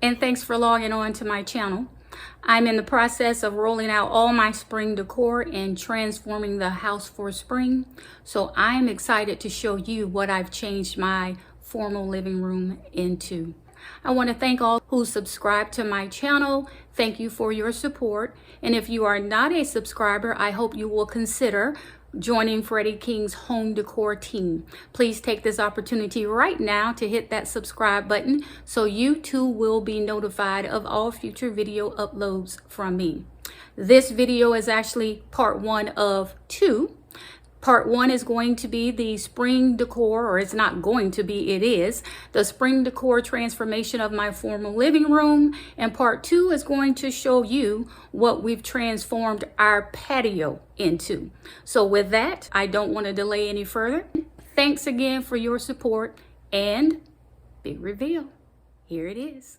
and thanks for logging on to my channel. I'm in the process of rolling out all my spring decor and transforming the house for spring. So I'm excited to show you what I've changed my formal living room into. I want to thank all who subscribe to my channel. Thank you for your support. And if you are not a subscriber, I hope you will consider joining Freddie King's home decor team. Please take this opportunity right now to hit that subscribe button so you too will be notified of all future video uploads from me. This video is actually part one of two. Part one is going to be the spring decor, or it's not going to be, it is the spring decor transformation of my formal living room. And part two is going to show you what we've transformed our patio into. So with that, I don't want to delay any further. Thanks again for your support, and big reveal. Here it is.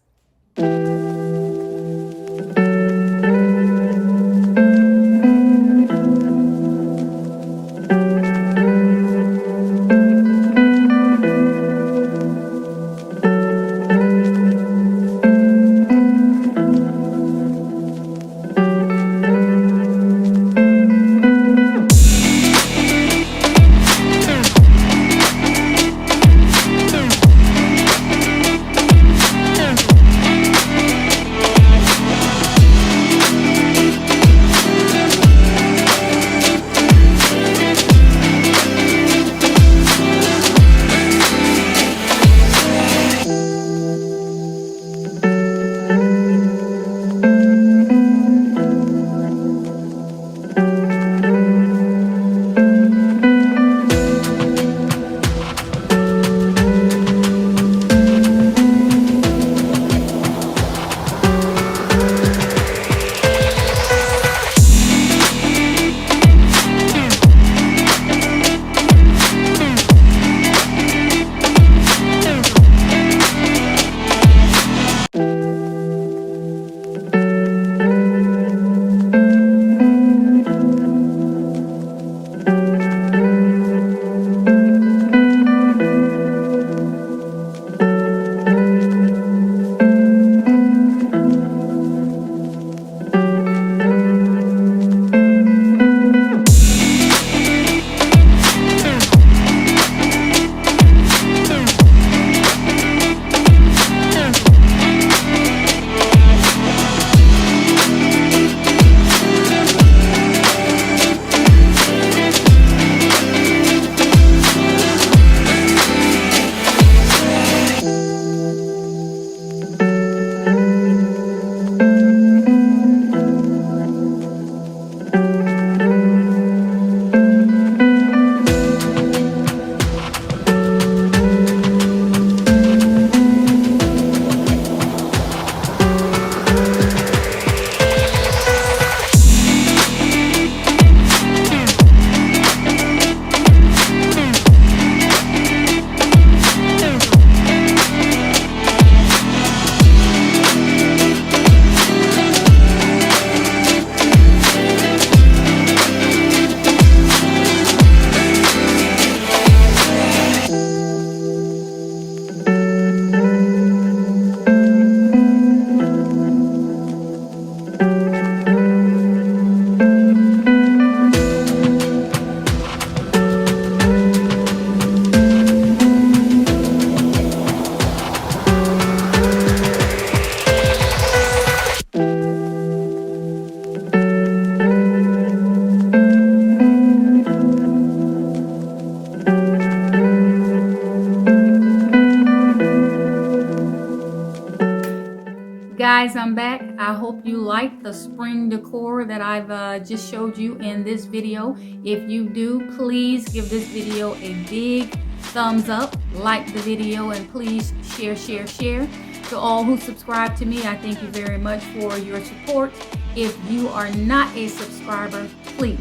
Guys, I'm back. I hope you like the spring decor that I've just showed you in this video. If you do, please give this video a big thumbs up, like the video, and please share. To all who subscribe to me, I thank you very much for your support. If you are not a subscriber, please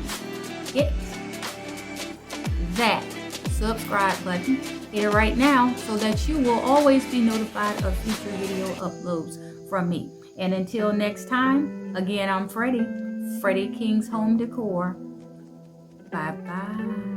hit that subscribe button here right now so that you will always be notified of future video uploads from me. And until next time, again, I'm Freddie King's Home Decor. Bye-bye.